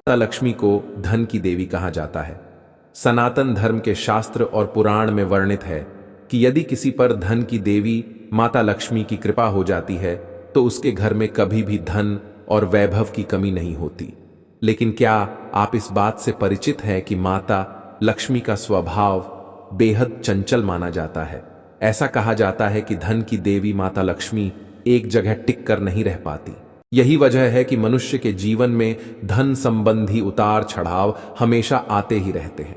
माता लक्ष्मी को धन की देवी कहा जाता है। सनातन धर्म के शास्त्र और पुराण में वर्णित है कि यदि किसी पर धन की देवी माता लक्ष्मी की कृपा हो जाती है तो उसके घर में कभी भी धन और वैभव की कमी नहीं होती। लेकिन क्या आप इस बात से परिचित हैं कि माता लक्ष्मी का स्वभाव बेहद चंचल माना जाता है। ऐसा कहा जाता है कि धन की देवी माता लक्ष्मी एक जगह टिक कर नहीं रह पाती। यही वजह है कि मनुष्य के जीवन में धन संबंधी उतार चढ़ाव हमेशा आते ही रहते हैं।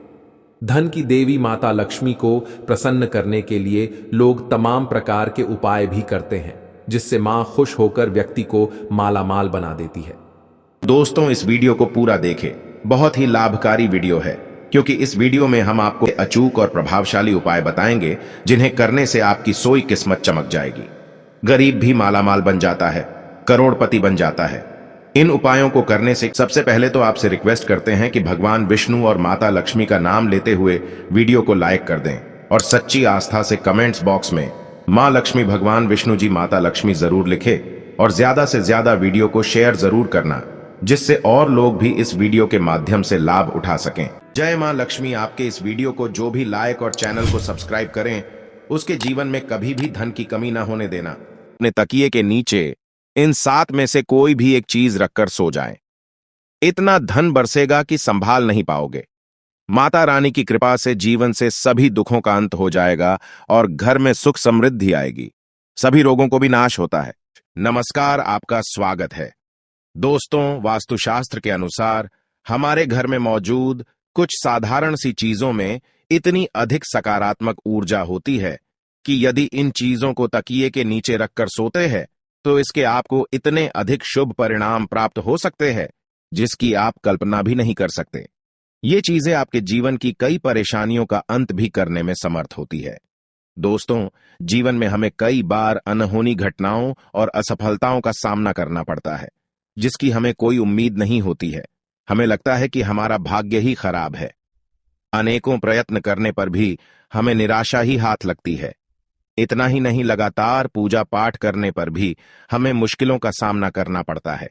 धन की देवी माता लक्ष्मी को प्रसन्न करने के लिए लोग तमाम प्रकार के उपाय भी करते हैं, जिससे मां खुश होकर व्यक्ति को मालामाल बना देती है। दोस्तों, इस वीडियो को पूरा देखें। बहुत ही लाभकारी वीडियो है, क्योंकि इस वीडियो में हम आपको अचूक और प्रभावशाली उपाय बताएंगे जिन्हें करने से आपकी सोई किस्मत चमक जाएगी। गरीब भी मालामाल बन जाता है, करोड़पति बन जाता है। इन उपायों को करने से सबसे पहले तो आपसे रिक्वेस्ट करते हैं कि भगवान विष्णु और माता लक्ष्मी का नाम लेते हुए वीडियो को लाइक कर दें और सच्ची आस्था से कमेंट्स बॉक्स में मां लक्ष्मी, भगवान विष्णु जी, माता लक्ष्मी जरूर लिखे और ज्यादा से ज्यादा वीडियो को शेयर जरूर करना, जिससे और लोग भी इस वीडियो के माध्यम से लाभ उठा सकें। जय मां लक्ष्मी। आपके इस वीडियो को जो भी लाइक और चैनल को सब्सक्राइब करें, उसके जीवन में कभी भी धन की कमी ना होने देना। अपने तकिए के नीचे इन 7 में से कोई भी एक चीज रखकर सो जाएं। इतना धन बरसेगा कि संभाल नहीं पाओगे। माता रानी की कृपा से जीवन से सभी दुखों का अंत हो जाएगा और घर में सुख समृद्धि आएगी। सभी रोगों को भी नाश होता है। नमस्कार, आपका स्वागत है। दोस्तों, वास्तुशास्त्र के अनुसार हमारे घर में मौजूद कुछ साधारण सी चीजों में इतनी अधिक सकारात्मक ऊर्जा होती है कि यदि इन चीजों को तकिए के नीचे रखकर सोते हैं तो इसके आपको इतने अधिक शुभ परिणाम प्राप्त हो सकते हैं जिसकी आप कल्पना भी नहीं कर सकते। ये चीजें आपके जीवन की कई परेशानियों का अंत भी करने में समर्थ होती है। दोस्तों, जीवन में हमें कई बार अनहोनी घटनाओं और असफलताओं का सामना करना पड़ता है, जिसकी हमें कोई उम्मीद नहीं होती है। हमें लगता है कि हमारा भाग्य ही खराब है। अनेकों प्रयत्न करने पर भी हमें निराशा ही हाथ लगती है। इतना ही नहीं, लगातार पूजा पाठ करने पर भी हमें मुश्किलों का सामना करना पड़ता है।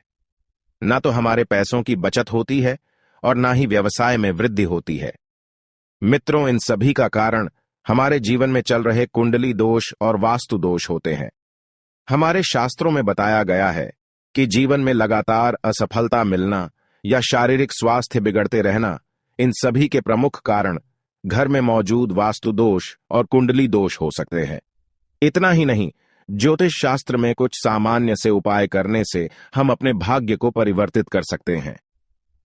न तो हमारे पैसों की बचत होती है और न ही व्यवसाय में वृद्धि होती है। मित्रों, इन सभी का कारण हमारे जीवन में चल रहे कुंडली दोष और वास्तु दोष होते हैं। हमारे शास्त्रों में बताया गया है कि जीवन में लगातार असफलता मिलना या शारीरिक स्वास्थ्य बिगड़ते रहना, इन सभी के प्रमुख कारण घर में मौजूद वास्तु दोष और कुंडली दोष हो सकते हैं। इतना ही नहीं, ज्योतिष शास्त्र में कुछ सामान्य से उपाय करने से हम अपने भाग्य को परिवर्तित कर सकते हैं।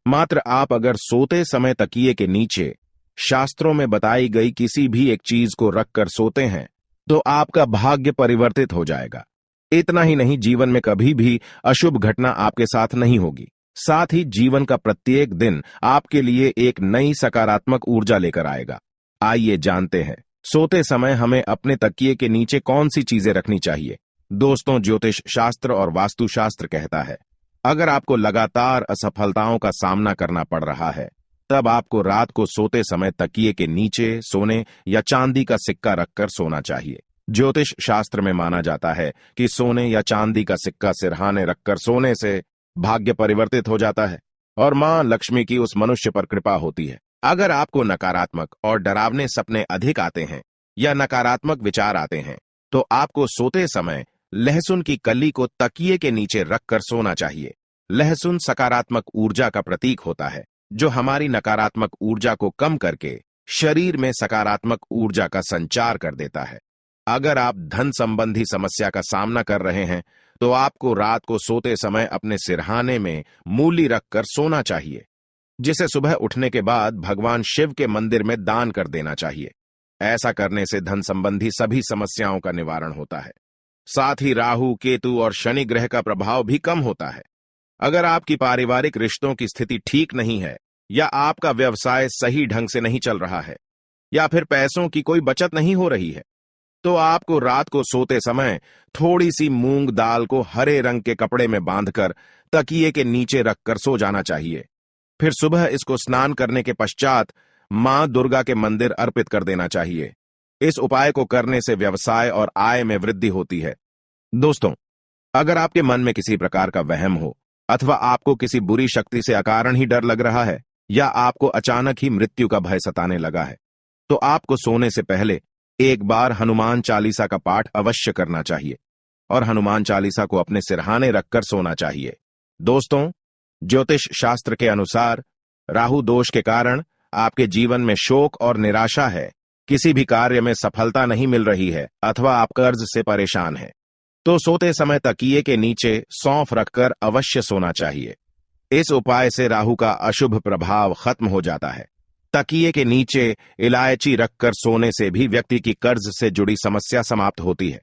मात्र आप अगर सोते समय तकिए के नीचे शास्त्रों में बताई गई किसी भी एक चीज को रखकर सोते हैं तो आपका भाग्य परिवर्तित हो जाएगा। इतना ही नहीं, जीवन में कभी भी अशुभ घटना आपके साथ नहीं होगी। साथ ही जीवन का प्रत्येक दिन आपके लिए एक नई सकारात्मक ऊर्जा लेकर आएगा। आइए जानते हैं, सोते समय हमें अपने तकिए के नीचे कौन सी चीजें रखनी चाहिए। दोस्तों, ज्योतिष शास्त्र और वास्तुशास्त्र कहता है, अगर आपको लगातार असफलताओं का सामना करना पड़ रहा है, तब आपको रात को सोते समय तकिए के नीचे सोने या चांदी का सिक्का रखकर सोना चाहिए। ज्योतिष शास्त्र में माना जाता है कि सोने या चांदी का सिक्का सिरहाने रखकर सोने से भाग्य परिवर्तित हो जाता है और मां लक्ष्मी की उस मनुष्य पर कृपा होती है। अगर आपको नकारात्मक और डरावने सपने अधिक आते हैं या नकारात्मक विचार आते हैं, तो आपको सोते समय लहसुन की कली को तकिए के नीचे रखकर सोना चाहिए। लहसुन सकारात्मक ऊर्जा का प्रतीक होता है, जो हमारी नकारात्मक ऊर्जा को कम करके शरीर में सकारात्मक ऊर्जा का संचार कर देता है। अगर आप धन संबंधी समस्या का सामना कर रहे हैं, तो आपको रात को सोते समय अपने सिरहाने में मूली रखकर सोना चाहिए, जिसे सुबह उठने के बाद भगवान शिव के मंदिर में दान कर देना चाहिए। ऐसा करने से धन संबंधी सभी समस्याओं का निवारण होता है। साथ ही राहु, केतु और शनि ग्रह का प्रभाव भी कम होता है। अगर आपकी पारिवारिक रिश्तों की स्थिति ठीक नहीं है, या आपका व्यवसाय सही ढंग से नहीं चल रहा है, या फिर पैसों की कोई बचत नहीं हो रही है, तो आपको रात को सोते समय थोड़ी सी मूंग दाल को हरे रंग के कपड़े में बांधकर तकिए के नीचे रखकर सो जाना चाहिए। फिर सुबह इसको स्नान करने के पश्चात मां दुर्गा के मंदिर अर्पित कर देना चाहिए। इस उपाय को करने से व्यवसाय और आय में वृद्धि होती है। दोस्तों, अगर आपके मन में किसी प्रकार का वहम हो, अथवा आपको किसी बुरी शक्ति से अकारण ही डर लग रहा है, या आपको अचानक ही मृत्यु का भय सताने लगा है, तो आपको सोने से पहले एक बार हनुमान चालीसा का पाठ अवश्य करना चाहिए और हनुमान चालीसा को अपने सिरहाने रखकर सोना चाहिए। दोस्तों, ज्योतिष शास्त्र के अनुसार राहु दोष के कारण आपके जीवन में शोक और निराशा है, किसी भी कार्य में सफलता नहीं मिल रही है अथवा आप कर्ज से परेशान हैं, तो सोते समय तकिए के नीचे सौंफ रखकर अवश्य सोना चाहिए। इस उपाय से राहु का अशुभ प्रभाव खत्म हो जाता है। तकिए के नीचे इलायची रखकर सोने से भी व्यक्ति की कर्ज से जुड़ी समस्या समाप्त होती है।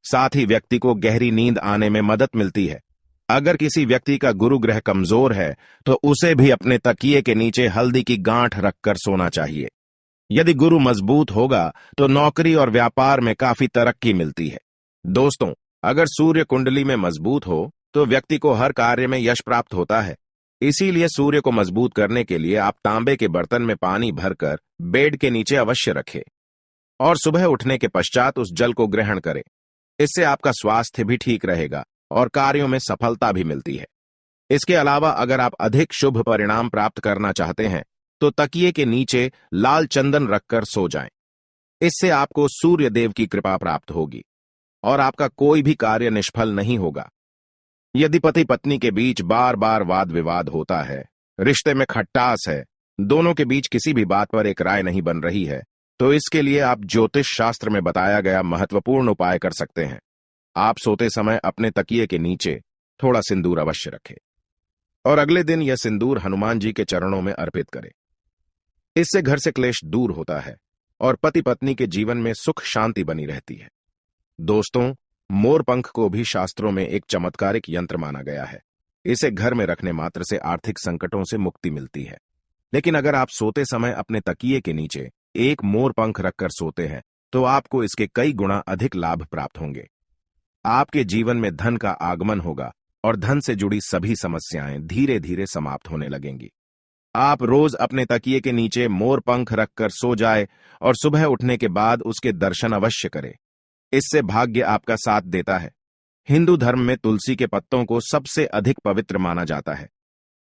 साथ ही व्यक्ति को गहरी नींद आने में मदद मिलती है। अगर किसी व्यक्ति का गुरु ग्रह कमजोर है तो उसे भी अपने तकिए के नीचे हल्दी की गांठ रखकर सोना चाहिए। यदि गुरु मजबूत होगा तो नौकरी और व्यापार में काफी तरक्की मिलती है। दोस्तों, अगर सूर्य कुंडली में मजबूत हो तो व्यक्ति को हर कार्य में यश प्राप्त होता है। इसीलिए सूर्य को मजबूत करने के लिए आप तांबे के बर्तन में पानी भरकर बेड के नीचे अवश्य रखें और सुबह उठने के पश्चात उस जल को ग्रहण करें। इससे आपका स्वास्थ्य भी ठीक रहेगा और कार्यों में सफलता भी मिलती है। इसके अलावा अगर आप अधिक शुभ परिणाम प्राप्त करना चाहते हैं तो तकिए के नीचे लाल चंदन रखकर सो जाएं। इससे आपको सूर्य देव की कृपा प्राप्त होगी और आपका कोई भी कार्य निष्फल नहीं होगा। यदि पति पत्नी के बीच बार बार वाद विवाद होता है, रिश्ते में खट्टास है, दोनों के बीच किसी भी बात पर एक राय नहीं बन रही है, तो इसके लिए आप ज्योतिष शास्त्र में बताया गया महत्वपूर्ण उपाय कर सकते हैं। आप सोते समय अपने तकिए के नीचे थोड़ा सिंदूर अवश्य रखें और अगले दिन यह सिंदूर हनुमान जी के चरणों में अर्पित करें। इससे घर से क्लेश दूर होता है और पति पत्नी के जीवन में सुख शांति बनी रहती है। दोस्तों, मोर पंख को भी शास्त्रों में एक चमत्कारिक यंत्र माना गया है। इसे घर में रखने मात्र से आर्थिक संकटों से मुक्ति मिलती है। लेकिन अगर आप सोते समय अपने तकिए के नीचे एक मोर पंख रखकर सोते हैं तो आपको इसके कई गुना अधिक लाभ प्राप्त होंगे। आपके जीवन में धन का आगमन होगा और धन से जुड़ी सभी समस्याएं धीरे धीरे समाप्त होने लगेंगी। आप रोज अपने तकिए के नीचे मोर पंख रखकर सो जाए और सुबह उठने के बाद उसके दर्शन अवश्य करें। इससे भाग्य आपका साथ देता है। हिंदू धर्म में तुलसी के पत्तों को सबसे अधिक पवित्र माना जाता है।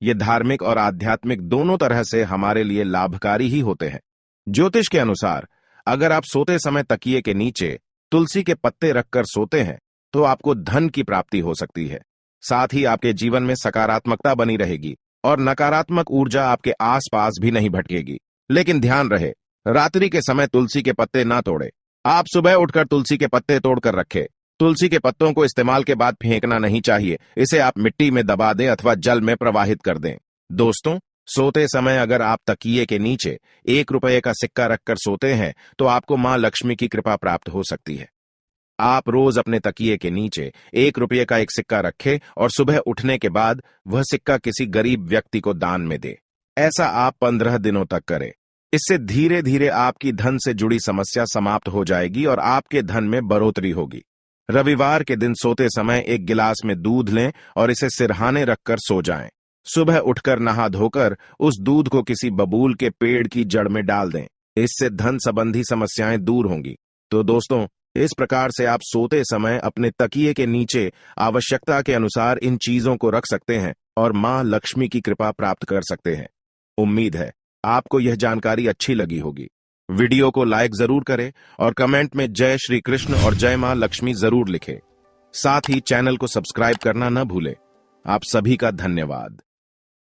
ये धार्मिक और आध्यात्मिक दोनों तरह से हमारे लिए लाभकारी ही होते हैं। ज्योतिष के अनुसार अगर आप सोते समय तकिए के नीचे तुलसी के पत्ते रखकर सोते हैं तो आपको धन की प्राप्ति हो सकती है। साथ ही आपके जीवन में सकारात्मकता बनी रहेगी और नकारात्मक ऊर्जा आपके आसपास भी नहीं भटकेगी। लेकिन ध्यान रहे, रात्रि के समय तुलसी के पत्ते ना तोड़े। आप सुबह उठकर तुलसी के पत्ते तोड़कर रखें। तुलसी के पत्तों को इस्तेमाल के बाद फेंकना नहीं चाहिए। इसे आप मिट्टी में दबा दें अथवा जल में प्रवाहित कर दें। दोस्तों, सोते समय अगर आप तकिए के नीचे 1 रुपये का सिक्का रखकर सोते हैं तो आपको मां लक्ष्मी की कृपा प्राप्त हो सकती है। आप रोज अपने तकिए के नीचे 1 रुपये का एक सिक्का रखें और सुबह उठने के बाद वह सिक्का किसी गरीब व्यक्ति को दान में दे। ऐसा आप 15 दिनों तक करें। इससे धीरे धीरे आपकी धन से जुड़ी समस्या समाप्त हो जाएगी और आपके धन में बढ़ोतरी होगी। रविवार के दिन सोते समय 1 गिलास में दूध लें और इसे सिरहाने रखकर सो जाएं। सुबह उठकर नहा धोकर उस दूध को किसी बबूल के पेड़ की जड़ में डाल दें। इससे धन संबंधी समस्याएं दूर होंगी। तो दोस्तों, इस प्रकार से आप सोते समय अपने तकिए के नीचे आवश्यकता के अनुसार इन चीजों को रख सकते हैं और मां लक्ष्मी की कृपा प्राप्त कर सकते हैं। उम्मीद है आपको यह जानकारी अच्छी लगी होगी। वीडियो को लाइक जरूर करें और कमेंट में जय श्री कृष्ण और जय मां लक्ष्मी जरूर लिखें। साथ ही चैनल को सब्सक्राइब करना न भूलें। आप सभी का धन्यवाद।